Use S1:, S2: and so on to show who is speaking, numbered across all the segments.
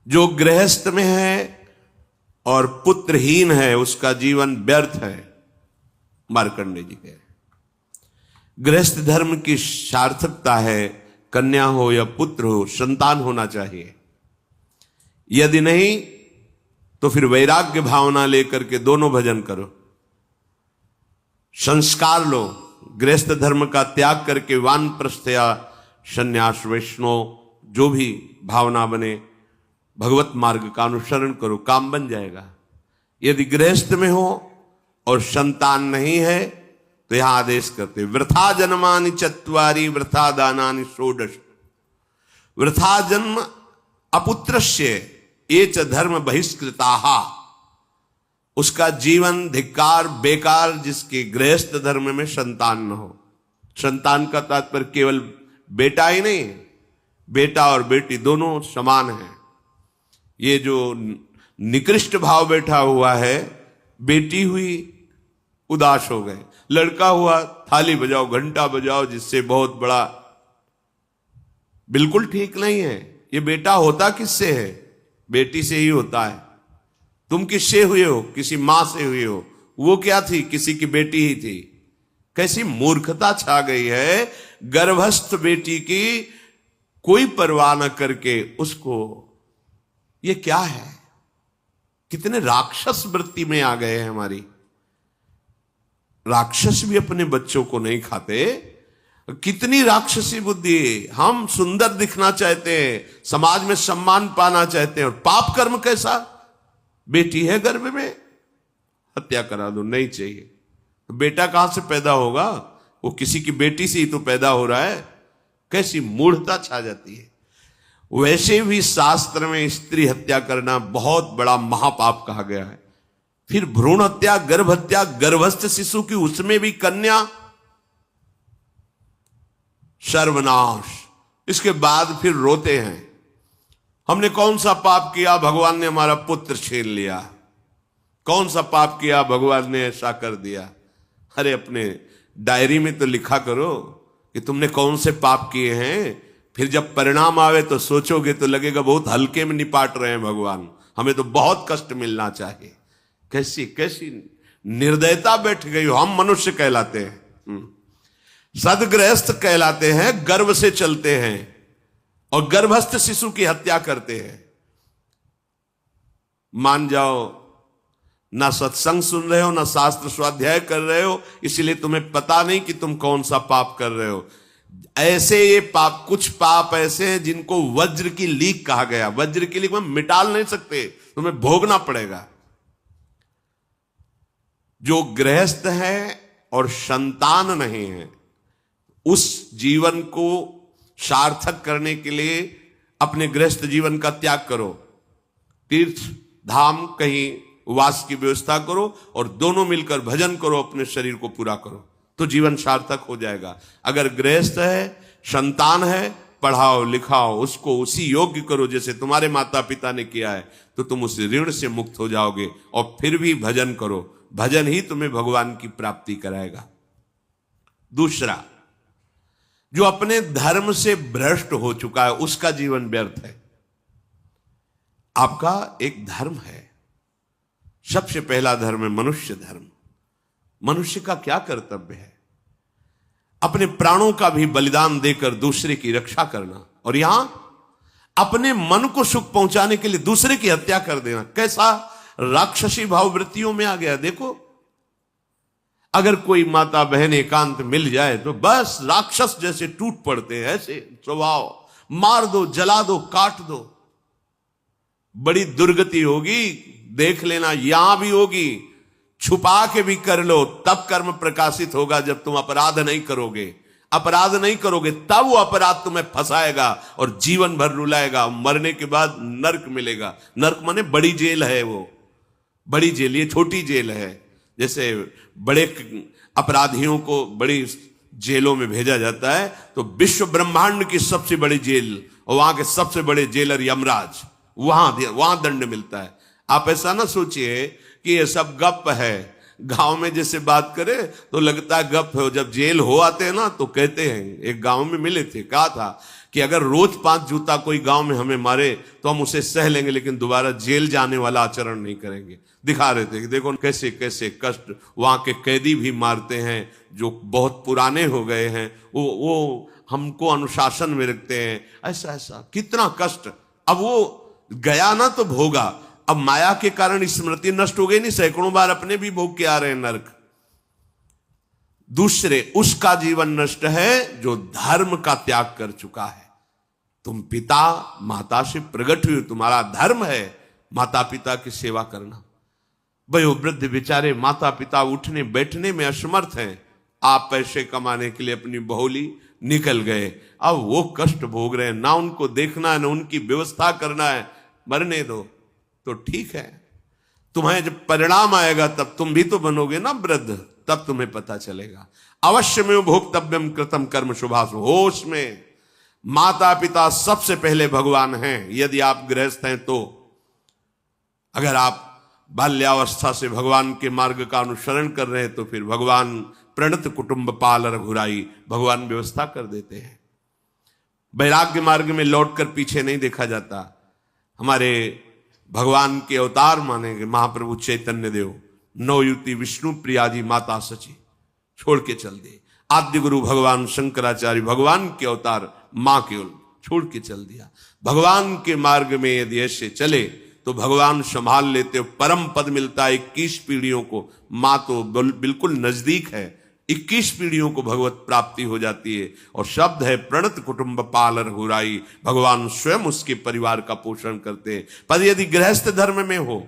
S1: जो गृहस्थ में है और पुत्रहीन है उसका जीवन व्यर्थ है। मार्कंडेय जी कह, गृहस्थ धर्म की सार्थकता है कन्या हो या पुत्र हो, संतान होना चाहिए। यदि नहीं तो फिर वैराग्य भावना लेकर के दोनों भजन करो, संस्कार लो, गृहस्थ धर्म का त्याग करके वानप्रस्थ या संन्यास वैष्णव जो भी भावना बने भगवत मार्ग का अनुसरण करो, काम बन जाएगा। यदि गृहस्थ में हो और संतान नहीं है तो यहां आदेश करते वृथा जन्मानि चत्वारि वृथा दानानि षोडश। वृथा जन्म अपुत्रस्य ये च धर्म बहिष्कृताः, उसका जीवन धिक्कार बेकार जिसके गृहस्थ धर्म में संतान न हो। संतान का तात्पर्य केवल बेटा ही नहीं, बेटा और बेटी दोनों समान हैं। ये जो निकृष्ट भाव बैठा हुआ है, बेटी हुई उदास हो गए, लड़का हुआ थाली बजाओ घंटा बजाओ, जिससे बहुत बड़ा, बिल्कुल ठीक नहीं है। ये बेटा होता किससे है? बेटी से ही होता है। तुम किससे हुए हो? किसी मां से हुए हो। वो क्या थी? किसी की बेटी ही थी। कैसी मूर्खता छा गई है, गर्भस्थ बेटी की कोई परवाह न करके उसको, ये क्या है? कितने राक्षस वृत्ति में आ गए हैं हमारी। राक्षस भी अपने बच्चों को नहीं खाते। कितनी राक्षसी बुद्धि। हम सुंदर दिखना चाहते हैं, समाज में सम्मान पाना चाहते हैं, और पाप कर्म कैसा? बेटी है गर्भ में, हत्या करा दो, नहीं चाहिए। तो बेटा कहां से पैदा होगा? वो किसी की बेटी से ही तो पैदा हो रहा है। कैसी मूढ़ता छा जाती है। वैसे भी शास्त्र में स्त्री हत्या करना बहुत बड़ा महापाप कहा गया है। फिर भ्रूण हत्या, गर्भ हत्या, गर्भस्थ शिशु की, उसमें भी कन्या, सर्वनाश। इसके बाद फिर रोते हैं, हमने कौन सा पाप किया, भगवान ने हमारा पुत्र छीन लिया। कौन सा पाप किया, भगवान ने ऐसा कर दिया। अरे अपने डायरी में तो लिखा करो कि तुमने कौन से पाप किए हैं। फिर जब परिणाम आवे तो सोचोगे तो लगेगा बहुत हल्के में निपाट रहे हैं भगवान, हमें तो बहुत कष्ट मिलना चाहिए। कैसी कैसी निर्दयता बैठ गई हो। हम मनुष्य कहलाते हैं, सदगृहस्थ कहलाते हैं, गर्भ से चलते हैं और गर्भस्थ शिशु की हत्या करते हैं। मान जाओ, ना सत्संग सुन रहे हो, ना शास्त्र स्वाध्याय कर रहे हो, इसलिए तुम्हें पता नहीं कि तुम कौन सा पाप कर रहे हो। ऐसे ये पाप, कुछ पाप ऐसे हैं जिनको वज्र की लीक कहा गया। वज्र की लीक में मिटाल नहीं सकते, तुम्हें भोगना पड़ेगा। जो गृहस्थ है और संतान नहीं है, उस जीवन को सार्थक करने के लिए अपने गृहस्थ जीवन का त्याग करो, तीर्थ धाम कहीं वास की व्यवस्था करो और दोनों मिलकर भजन करो, अपने शरीर को पूरा करो, तो जीवन सार्थक हो जाएगा। अगर गृहस्थ है, संतान है, पढ़ाओ लिखाओ, उसको उसी योग्य करो जैसे तुम्हारे माता पिता ने किया है, तो तुम उस ऋण से मुक्त हो जाओगे। और फिर भी भजन करो, भजन ही तुम्हें भगवान की प्राप्ति कराएगा। दूसरा, जो अपने धर्म से भ्रष्ट हो चुका है उसका जीवन व्यर्थ है। आपका एक धर्म है, सबसे पहला धर्म है मनुष्य धर्म। मनुष्य का क्या कर्तव्य है? अपने प्राणों का भी बलिदान देकर दूसरे की रक्षा करना, और यहां अपने मन को सुख पहुंचाने के लिए दूसरे की हत्या कर देना। कैसा राक्षसी भाव वृत्तियों में आ गया। देखो, अगर कोई माता बहन एकांत मिल जाए तो बस राक्षस जैसे टूट पड़ते हैं। ऐसे स्वभाव, मार दो, जला दो, काट दो। बड़ी दुर्गति होगी, देख लेना, यहां भी होगी। छुपा के भी कर लो, तब कर्म प्रकाशित होगा। जब तुम अपराध नहीं करोगे, अपराध नहीं करोगे, तब वो अपराध तुम्हें फंसाएगा और जीवन भर रुलाएगा। मरने के बाद नर्क मिलेगा। नर्क माने बड़ी जेल है, वो बड़ी जेल, ये छोटी जेल है। जैसे बड़े अपराधियों को बड़ी जेलों में भेजा जाता है, तो विश्व ब्रह्मांड की सबसे बड़ी जेल और वहां के सबसे बड़े जेलर यमराज, वहां दंड मिलता है। आप ऐसा ना सोचिए कि ये सब गप है। गांव में जैसे बात करे तो लगता है गप है। जब जेल हो आते हैं ना तो कहते हैं, एक गांव में मिले थे, कहा था कि अगर रोज 5 जूता कोई गांव में हमें मारे तो हम उसे सह लेंगे, लेकिन दोबारा जेल जाने वाला आचरण नहीं करेंगे। दिखा रहे थे कि देखो कैसे कैसे कष्ट वहां के कैदी भी मारते हैं जो बहुत पुराने हो गए हैं, वो हमको अनुशासन में रखते हैं, ऐसा ऐसा कितना कष्ट। अब वो गया ना तो भोगा, अब माया के कारण स्मृति नष्ट हो गई नहीं, सैकड़ों बार अपने भी भोग के आ रहे हैं नरक। दूसरे उसका जीवन नष्ट है जो धर्म का त्याग कर चुका है। तुम पिता माता से प्रकट हुए, तुम्हारा धर्म है माता पिता की सेवा करना। वयोवृद्ध बेचारे माता पिता उठने बैठने में असमर्थ हैं, आप पैसे कमाने के लिए अपनी बहुली निकल गए, अब वो कष्ट भोग रहे हैं, ना उनको देखना है ना उनकी व्यवस्था करना है, मरने दो तो ठीक है। तुम्हें जब परिणाम आएगा तब तुम भी तो बनोगे ना वृद्ध, तब तुम्हें पता चलेगा। अवश्य में भोक्तव्यम कृतम कर्म शुभाशु। होश में माता पिता सबसे पहले भगवान हैं यदि आप गृहस्थ हैं तो। अगर आप बाल्यावस्था से भगवान के मार्ग का अनुसरण कर रहे हैं तो फिर भगवान प्रणत कुटुंब पाल रघुराई, भगवान व्यवस्था कर देते हैं। वैराग्य मार्ग में लौटकर पीछे नहीं देखा जाता। हमारे भगवान के अवतार मानेंगे महाप्रभु चैतन्य देव, नवयुति विष्णु प्रिया जी माता सची छोड़ के चल दिए। आद्य गुरु भगवान शंकराचार्य भगवान के अवतार मां केवल छोड़ के चल दिया। भगवान के मार्ग में यदि ऐसे चले तो भगवान संभाल लेते हो, परम पद मिलता है 21 पीढ़ियों को। मां तो बिल्कुल नजदीक है, 21 पीढ़ियों को भगवत प्राप्ति हो जाती है। और शब्द है प्रणत कुटुंब पाल रघुराई, भगवान स्वयं उसके परिवार का पोषण करते हैं। पर यदि गृहस्थ धर्म में हो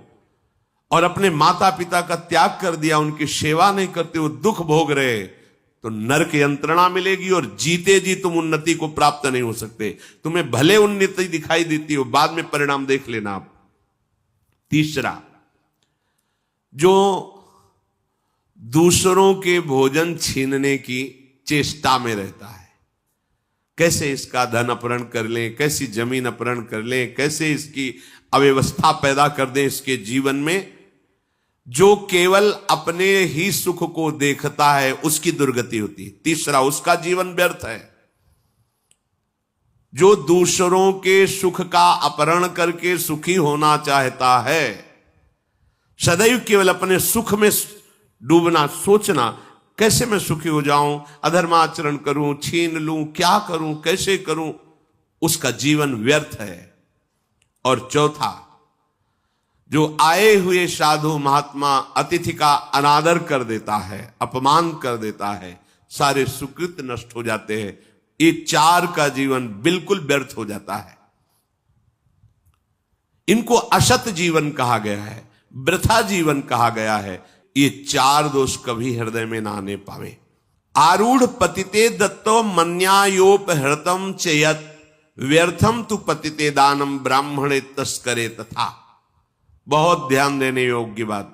S1: और अपने माता पिता का त्याग कर दिया, उनकी सेवा नहीं करते, वो दुख भोग रहे, तो नरक यंत्रणा मिलेगी और जीते जी तुम उन्नति को प्राप्त नहीं हो सकते। तुम्हें भले उन्नति दिखाई देती हो, बाद में परिणाम देख लेना आप। तीसरा, जो दूसरों के भोजन छीनने की चेष्टा में रहता है, कैसे इसका धन अपहरण कर लें, कैसी जमीन अपहरण कर लें, कैसे इसकी अव्यवस्था पैदा कर दें इसके जीवन में, जो केवल अपने ही सुख को देखता है उसकी दुर्गति होती है। तीसरा, उसका जीवन व्यर्थ है। जो दूसरों के सुख का अपहरण करके सुखी होना चाहता है, सदैव केवल अपने सुख में डूबना, सोचना कैसे मैं सुखी हो जाऊं, अधर्माचरण करूं, छीन लूं, क्या करूं, कैसे करूं, उसका जीवन व्यर्थ है। और चौथा, जो आए हुए साधु महात्मा अतिथि का अनादर कर देता है, अपमान कर देता है, सारे सुकृत नष्ट हो जाते हैं। ये 4 का जीवन बिल्कुल व्यर्थ हो जाता है। इनको असत जीवन कहा गया है, वृथा जीवन कहा गया है। ये 4 दोष कभी हृदय में ना आने पावे। आरूढ़ पतिते दत्तो मन्यायोपहृतम चेयत, व्यर्थम तु पतिते दानम ब्राह्मणे तस्करे तथा। बहुत ध्यान देने योग्य बात।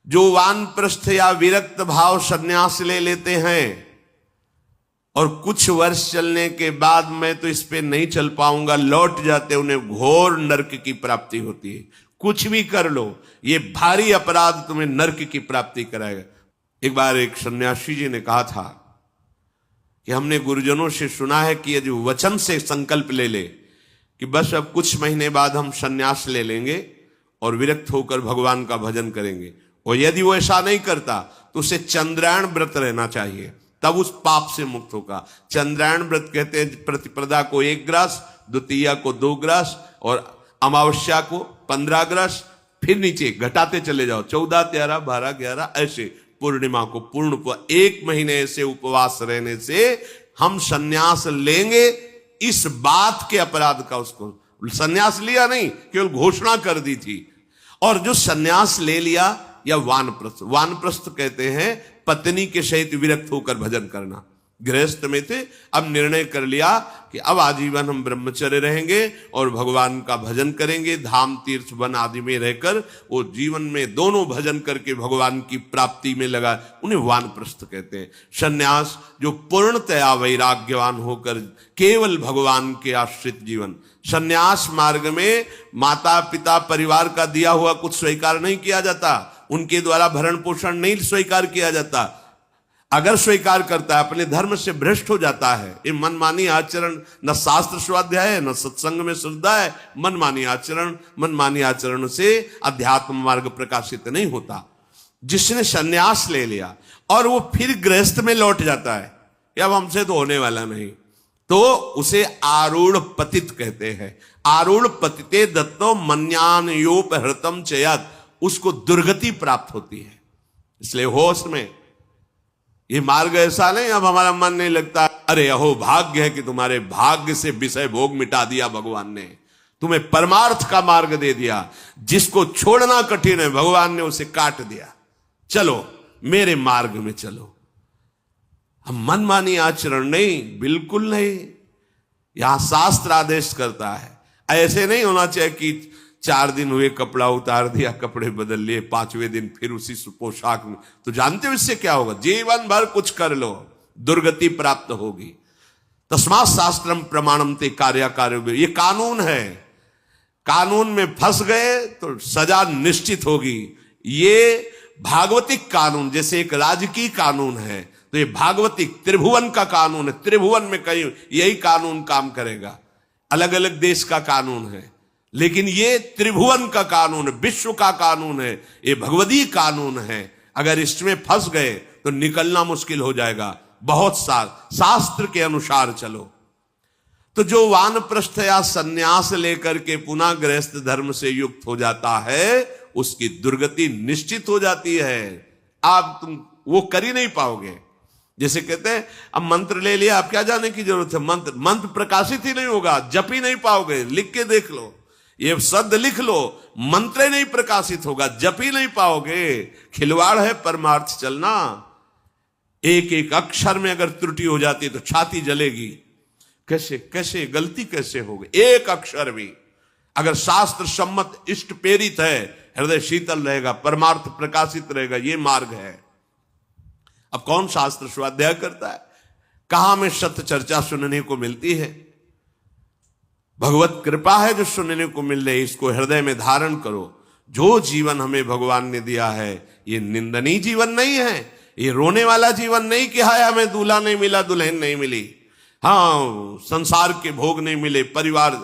S1: जो वानप्रस्थ या विरक्त भाव संन्यास ले लेते हैं और कुछ वर्ष चलने के बाद मैं तो इस पे नहीं चल पाऊंगा लौट जाते, उन्हें घोर नरक की प्राप्ति होती है। कुछ भी कर लो, ये भारी अपराध तुम्हें नरक की प्राप्ति कराएगा। एक बार एक सन्यासी जी ने कहा था कि हमने गुरुजनों से सुना है कि यदि वचन से संकल्प ले ले कि बस अब कुछ महीने बाद हम सन्यास ले लेंगे और विरक्त होकर भगवान का भजन करेंगे, और यदि वो ऐसा नहीं करता तो उसे चंद्रायण व्रत रहना चाहिए, तब उस पाप से मुक्त होगा। चंद्रायण व्रत कहते हैं प्रतिपदा को 1 ग्रास, द्वितीया को 2 ग्रास और अमावस्या को 15 ग्रास, फिर नीचे घटाते चले जाओ, 14, 13, 12, 11, ऐसे पूर्णिमा को पूर्ण 1 महीने ऐसे उपवास रहने से हम सन्यास लेंगे। इस बात के अपराध का, उसको सन्यास लिया नहीं, केवल घोषणा कर दी थी। और जो सन्यास ले लिया, या वानप्रस्थ, वानप्रस्थ कहते हैं पत्नी के सहित विरक्त होकर भजन करना। गृहस्थ में थे, अब निर्णय कर लिया कि अब आजीवन हम ब्रह्मचर्य रहेंगे और भगवान का भजन करेंगे, धाम तीर्थ वन आदि में रहकर वो जीवन में दोनों भजन करके भगवान की प्राप्ति में लगा, उन्हें वानप्रस्थ कहते हैं। सन्यास जो पूर्णतया वैराग्यवान होकर केवल भगवान के आश्रित जीवन। सन्यास मार्ग में माता पिता परिवार का दिया हुआ कुछ स्वीकार नहीं किया जाता, उनके द्वारा भरण पोषण नहीं स्वीकार किया जाता। अगर स्वीकार करता है अपने धर्म से भ्रष्ट हो जाता है। ये मनमानी आचरण न शास्त्र स्वाध्याय है, न सत्संग में श्रद्धा है। मनमानी आचरण से अध्यात्म मार्ग प्रकाशित नहीं होता। जिसने संन्यास ले लिया और वो फिर गृहस्थ में लौट जाता है, अब हमसे तो होने वाला नहीं, तो उसे आरूढ़ पतित कहते हैं। आरूढ़ पतिते दत्तो मन्यान योपहृतम चयत, उसको दुर्गति प्राप्त होती है। इसलिए होश में ये मार्ग ऐसा नहीं अब हमारा मन नहीं लगता, अरे अहो भाग्य है कि तुम्हारे भाग्य से विषय भोग मिटा दिया भगवान ने, तुम्हें परमार्थ का मार्ग दे दिया। जिसको छोड़ना कठिन है भगवान ने उसे काट दिया, चलो मेरे मार्ग में चलो। हम मनमानी आचरण नहीं, बिल्कुल नहीं। यहां शास्त्र आदेश करता है, ऐसे नहीं होना चाहिए कि 4 दिन हुए कपड़ा उतार दिया, कपड़े बदल लिए, 5वें दिन फिर उसी पोशाक में। तो जानते हो इससे क्या होगा? जीवन भर कुछ कर लो, दुर्गति प्राप्त होगी। तस्मात् शास्त्रम प्रमाणम ते कार्य, ये कानून है। कानून में फंस गए तो सजा निश्चित होगी। ये भागवतिक कानून, जैसे एक राजकीय कानून है, तो ये भागवतिक त्रिभुवन का कानून है। त्रिभुवन में कहीं यही कानून काम करेगा। अलग अलग देश का कानून है, लेकिन ये त्रिभुवन का कानून है, विश्व का कानून है, ये भगवदीय कानून है। अगर इसमें फंस गए तो निकलना मुश्किल हो जाएगा। बहुत शास्त्र के अनुसार चलो। तो जो वानप्रस्थ या संन्यास लेकर के पुनः गृहस्थ धर्म से युक्त हो जाता है, उसकी दुर्गति निश्चित हो जाती है। आप तुम वो कर ही नहीं पाओगे। जैसे कहते हैं अब मंत्र ले लिया, आप क्या जाने की जरूरत है? मंत्र प्रकाशित ही नहीं होगा, जप ही नहीं पाओगे। लिख के देख लो, ये शब्द लिख लो, मंत्र नहीं प्रकाशित होगा, जप ही नहीं पाओगे। खिलवाड़ है परमार्थ चलना। एक एक अक्षर में अगर त्रुटि हो जाती है तो छाती जलेगी। कैसे गलती कैसे होगी? एक अक्षर भी अगर शास्त्र सम्मत इष्ट प्रेरित है, हृदय शीतल रहेगा, परमार्थ प्रकाशित रहेगा। ये मार्ग है। अब कौन शास्त्र स्वाध्याय करता है? कहां में सत्य चर्चा सुनने को मिलती है? भगवत कृपा है जो सुनने को मिल रही, इसको हृदय में धारण करो। जो जीवन हमें भगवान ने दिया है, ये निंदनीय जीवन नहीं है, ये रोने वाला जीवन नहीं कि हाय हमें दूल्हा नहीं मिला, दुल्हन नहीं मिली, हाँ संसार के भोग नहीं मिले, परिवार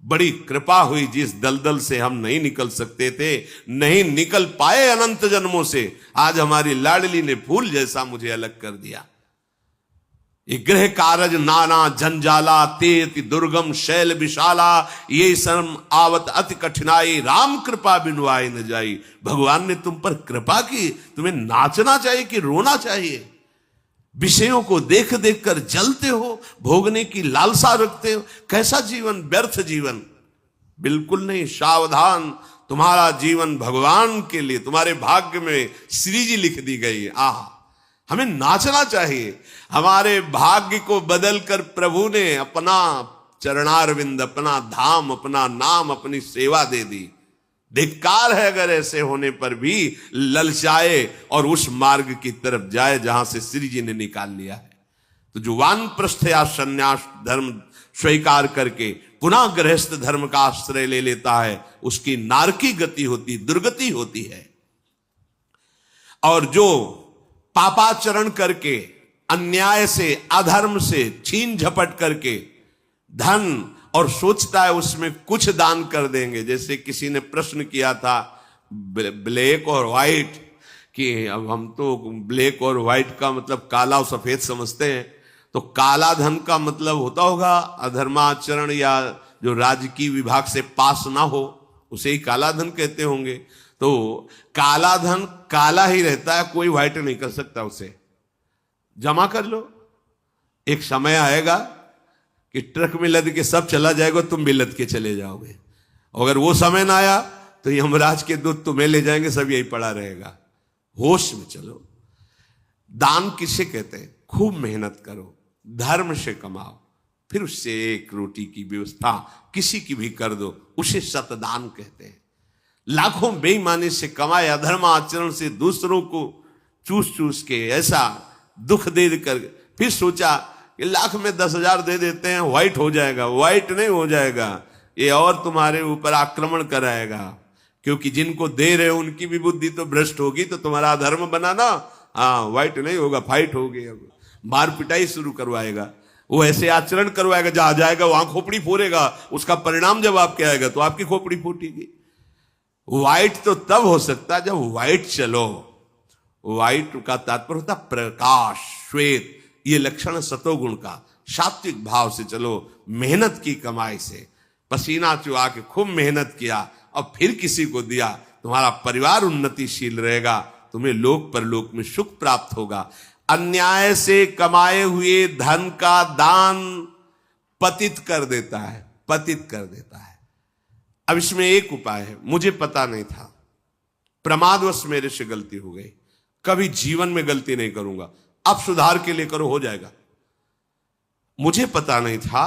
S1: बड़ी कृपा हुई, जिस दलदल से हम नहीं निकल सकते थे, नहीं निकल पाए अनंत जन्मों से, आज हमारी लाडली ने फूल जैसा मुझे अलग कर दिया। ये गृह कारज नाना जंजाला, तेति दुर्गम शैल विशाला, ये शर्म आवत अति कठिनाई, राम कृपा बिनु आए न जाई। भगवान ने तुम पर कृपा की, तुम्हें नाचना चाहिए कि रोना चाहिए? विषयों को देख देख कर जलते हो, भोगने की लालसा रखते हो। कैसा जीवन? व्यर्थ जीवन। बिल्कुल नहीं, सावधान। तुम्हारा जीवन भगवान के लिए, तुम्हारे भाग्य में श्री जी लिख दी गई है। आह, हमें नाचना चाहिए। हमारे भाग्य को बदलकर प्रभु ने अपना चरणारविंद, अपना धाम, अपना नाम, अपनी सेवा दे दी। धिक्कार है अगर ऐसे होने पर भी ललचाए और उस मार्ग की तरफ जाए जहां से श्री जी ने निकाल लिया है। तो जो वानप्रस्थ या संन्यास धर्म स्वीकार करके पुनः गृहस्थ धर्म का आश्रय ले लेता है, उसकी नारकी गति होती, दुर्गति होती है। और जो पापाचरण करके, अन्याय से, अधर्म से छीन झपट करके धन और सोचता है उसमें कुछ दान कर देंगे। जैसे किसी ने प्रश्न किया था ब्लैक और व्हाइट, कि अब हम तो ब्लैक और व्हाइट का मतलब काला और सफेद समझते हैं, तो काला धन का मतलब होता होगा अधर्माचरण या जो राजकीय विभाग से पास ना हो, उसे ही काला धन कहते होंगे। तो काला धन काला ही रहता है, कोई व्हाइट नहीं कर सकता उसे। जमा कर लो, एक समय आएगा कि ट्रक में लद के सब चला जाएगा, तुम भी लद के चले जाओगे। अगर वो समय ना आया तो यमराज के दूत तुम्हें ले जाएंगे, सब यही पड़ा रहेगा। होश में चलो। दान किसे कहते हैं? खूब मेहनत करो, धर्म से कमाओ, फिर उससे एक रोटी की व्यवस्था किसी की भी कर दो, उसे सतदान कहते हैं। लाखों बेईमानी से कमाए, अधर्म आचरण से दूसरों को चूस चूस के ऐसा दुख दे कर फिर सोचा कि लाख में 10,000 दे देते हैं, व्हाइट हो जाएगा। व्हाइट नहीं हो जाएगा, ये और तुम्हारे ऊपर आक्रमण कराएगा। क्योंकि जिनको दे रहे हो उनकी भी बुद्धि तो भ्रष्ट होगी, तो तुम्हारा धर्म बनाना हाँ, व्हाइट नहीं होगा, फाइट होगी, अब मार पिटाई शुरू करवाएगा, वो ऐसे आचरण करवाएगा, जहां जाएगा वहां खोपड़ी फोड़ेगा, उसका परिणाम जब आपके आएगा तो आपकी खोपड़ी फूटेगी। व्हाइट तो तब हो सकता है जब व्हाइट चलो। व्हाइट का तात्पर्य होता प्रकाश, श्वेत, ये लक्षण सतोगुण का। सात्विक भाव से चलो, मेहनत की कमाई से, पसीना चुहा के खूब मेहनत किया और फिर किसी को दिया, तुम्हारा परिवार उन्नतिशील रहेगा, तुम्हें लोक परलोक में सुख प्राप्त होगा। अन्याय से कमाए हुए धन का दान पतित कर देता है, पतित कर देता है। अब इसमें एक उपाय है, मुझे पता नहीं था, प्रमादवश मेरे से गलती हो गई, कभी जीवन में गलती नहीं करूंगा, अब सुधार के लिए करो, हो जाएगा। मुझे पता नहीं था,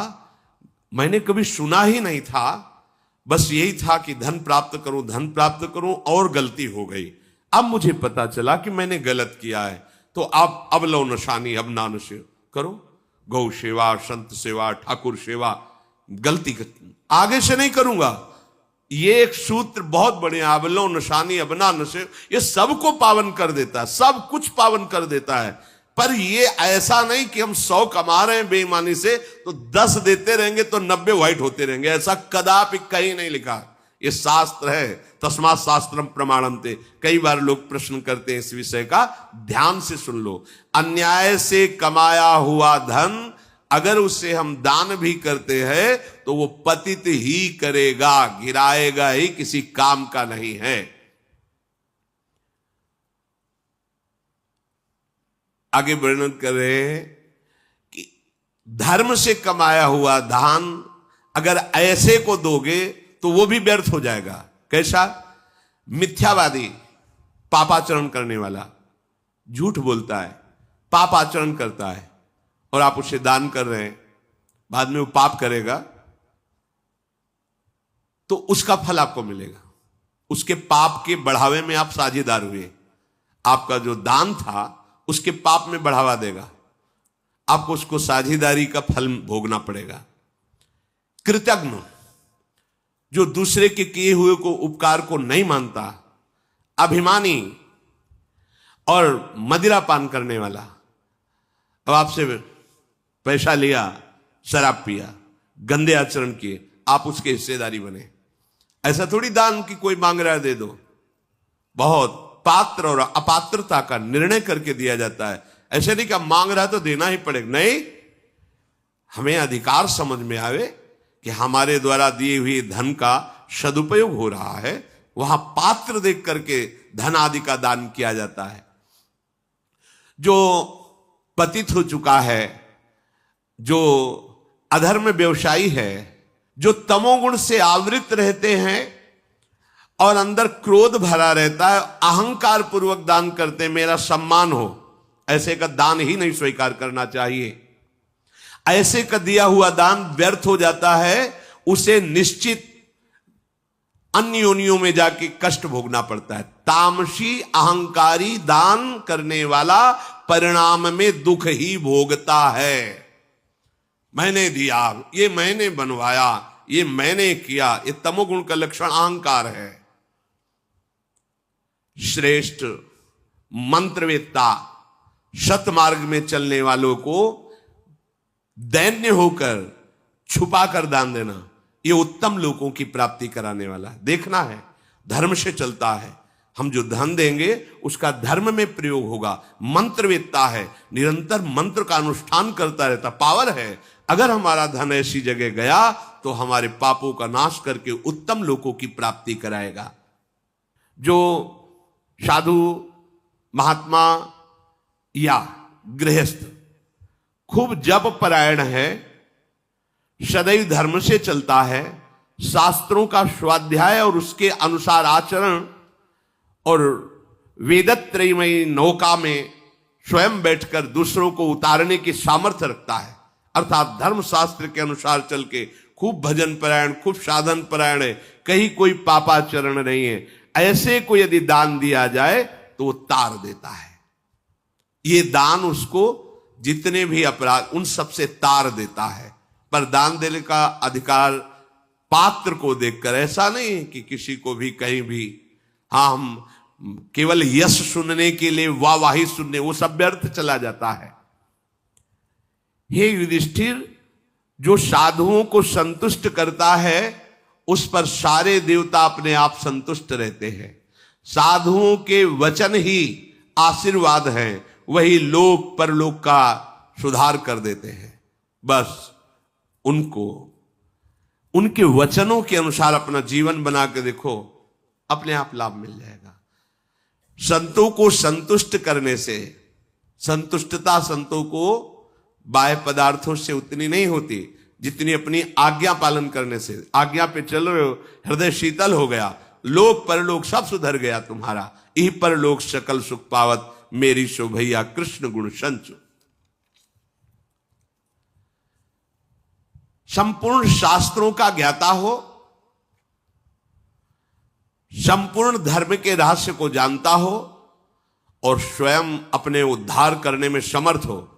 S1: मैंने कभी सुना ही नहीं था, बस यही था कि धन प्राप्त करूं, धन प्राप्त करूं, और गलती हो गई। अब मुझे पता चला कि मैंने गलत किया है, तो आप अब लो नशानी, अब ना नशे करो, गौ सेवा, संत सेवा, ठाकुर सेवा, गलती आगे से नहीं करूंगा। ये एक सूत्र बहुत बढ़िया, अब लो नशानी अब ना नशे, ये सबको पावन कर देता है, सब कुछ पावन कर देता है। पर ये ऐसा नहीं कि हम 100 कमा रहे हैं बेईमानी से तो 10 देते रहेंगे तो 90 व्हाइट होते रहेंगे, ऐसा कदापि कहीं नहीं लिखा। ये शास्त्र है, तस्मात् शास्त्रम प्रमाणन्ते। कई बार लोग प्रश्न करते हैं इस विषय का, ध्यान से सुन लो। अन्याय से कमाया हुआ धन अगर उसे हम दान भी करते हैं तो वो पतित ही करेगा, गिराएगा ही, किसी काम का नहीं है। आगे वर्णन कर रहे हैं कि धर्म से कमाया हुआ दान अगर ऐसे को दोगे तो वो भी व्यर्थ हो जाएगा। कैसा? मिथ्यावादी, पापाचरण करने वाला, झूठ बोलता है, पापाचरण करता है, और आप उसे दान कर रहे हैं, बाद में वो पाप करेगा तो उसका फल आपको मिलेगा। उसके पाप के बढ़ावे में आप साझेदार हुए, आपका जो दान था उसके पाप में बढ़ावा देगा, आपको उसको साझेदारी का फल भोगना पड़ेगा। कृतज्ञ, जो दूसरे के किए हुए को उपकार को नहीं मानता, अभिमानी और मदिरा पान करने वाला, अब आपसे पैसा लिया, शराब पिया, गंदे आचरण किए, आप उसके हिस्सेदारी बने। ऐसा थोड़ी दान की कोई मांग रहा है दे दो, बहुत पात्र और अपात्रता का निर्णय करके दिया जाता है। ऐसे नहीं कि मांग रहा है तो देना ही पड़ेगा, नहीं, हमें अधिकार समझ में आवे कि हमारे द्वारा दिए हुए धन का सदुपयोग हो रहा है, वहां पात्र देख करके धन आदि का दान किया जाता है। जो पतित हो चुका है, जो अधर्म व्यवसायी है, जो तमोगुण से आवृत रहते हैं और अंदर क्रोध भरा रहता है, अहंकार पूर्वक दान करते, मेरा सम्मान हो, ऐसे का दान ही नहीं स्वीकार करना चाहिए। ऐसे का दिया हुआ दान व्यर्थ हो जाता है, उसे निश्चित अन्य योनियों में जाके कष्ट भोगना पड़ता है। तामसी अहंकारी दान करने वाला परिणाम में दुख ही भोगता है। मैंने दिया, ये मैंने बनवाया, ये मैंने किया, ये तमोगुण का लक्षण अहंकार है। श्रेष्ठ मंत्रवेत्ता, सतमार्ग में चलने वालों को दैन्य होकर छुपा कर दान देना, ये उत्तम लोगों की प्राप्ति कराने वाला है। देखना है, धर्म से चलता है, हम जो धन देंगे उसका धर्म में प्रयोग होगा। मंत्रवेत्ता है, निरंतर मंत्र का अनुष्ठान करता रहता, पावर है। अगर हमारा धन ऐसी जगह गया तो हमारे पापों का नाश करके उत्तम लोगों की प्राप्ति कराएगा। जो साधु, महात्मा या गृहस्थ खूब जप परायण है, सदैव धर्म से चलता है, शास्त्रों का स्वाध्याय और उसके अनुसार आचरण, और वेदत्रयमयी नौका में स्वयं बैठकर दूसरों को उतारने की सामर्थ्य रखता है, अर्थात धर्म शास्त्र के अनुसार चल के खूब भजन परायण, खूब साधन परायण है, कहीं कोई पापाचरण नहीं है, ऐसे को यदि दान दिया जाए तो वो तार देता है। ये दान उसको जितने भी अपराध उन सब से तार देता है। पर दान देने का अधिकार पात्र को देखकर, ऐसा नहीं कि किसी को भी कहीं भी, हाँ हम केवल यश सुनने के लिए, वाहवाही सुनने, वो सब व्यर्थ चला जाता है। हे युधिष्ठिर, जो साधुओं को संतुष्ट करता है उस पर सारे देवता अपने आप संतुष्ट रहते हैं। साधुओं के वचन ही आशीर्वाद हैं, वही लोक परलोक का सुधार कर देते हैं। बस उनको उनके वचनों के अनुसार अपना जीवन बना के देखो, अपने आप लाभ मिल जाएगा। संतों को संतुष्ट करने से, संतुष्टता संतों को बाह्य पदार्थों से उतनी नहीं होती जितनी अपनी आज्ञा पालन करने से। आज्ञा पे चल रहे हो, हृदय शीतल हो गया, लोक परलोक सब सुधर गया तुम्हारा। इह परलोक सकल सुख पावत, मेरी शोभैया कृष्ण गुण संचु। संपूर्ण शास्त्रों का ज्ञाता हो, संपूर्ण धर्म के रहस्य को जानता हो और स्वयं अपने उद्धार करने में समर्थ हो,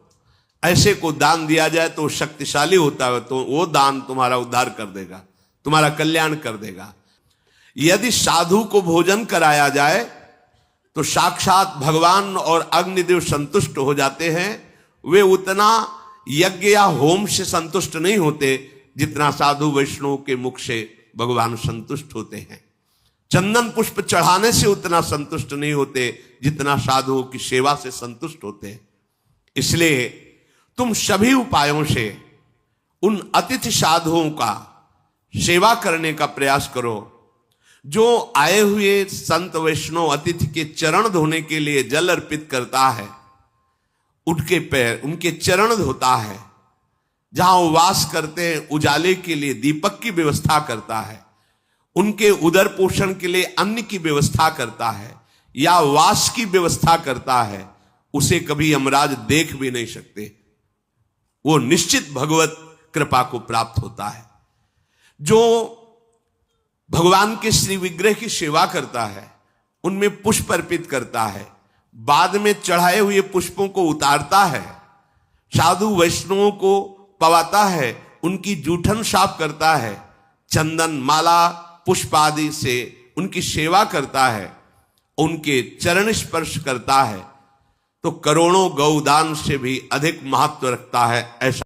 S1: ऐसे को दान दिया जाए तो शक्तिशाली होता है, तो वो दान तुम्हारा उद्धार कर देगा, तुम्हारा कल्याण कर देगा। यदि साधु को भोजन कराया जाए तो साक्षात भगवान और अग्निदेव संतुष्ट हो जाते हैं। वे उतना यज्ञ या होम से संतुष्ट नहीं होते जितना साधु वैष्णव के मुख से भगवान संतुष्ट होते हैं। चंदन पुष्प चढ़ाने से उतना संतुष्ट नहीं होते जितना साधुओं की सेवा से संतुष्ट होते हैं। इसलिए तुम सभी उपायों से उन अतिथि साधुओं का सेवा करने का प्रयास करो। जो आए हुए संत वैष्णव अतिथि के चरण धोने के लिए जल अर्पित करता है, उनके पैर, उनके चरण धोता है। जहां वो वास करते हैं उजाले के लिए दीपक की व्यवस्था करता है, उनके उदर पोषण के लिए अन्न की व्यवस्था करता है या वास की व्यवस्था करता है, उसे कभी यमराज देख भी नहीं सकते। वो निश्चित भगवत कृपा को प्राप्त होता है। जो भगवान के श्री विग्रह की सेवा करता है, उनमें पुष्प अर्पित करता है, बाद में चढ़ाए हुए पुष्पों को उतारता है, साधु वैष्णवों को पवाता है, उनकी जूठन साफ करता है, चंदन माला पुष्प आदि से उनकी सेवा करता है, उनके चरण स्पर्श करता है, तो करोड़ों गौदान से भी अधिक महत्व रखता है ऐसा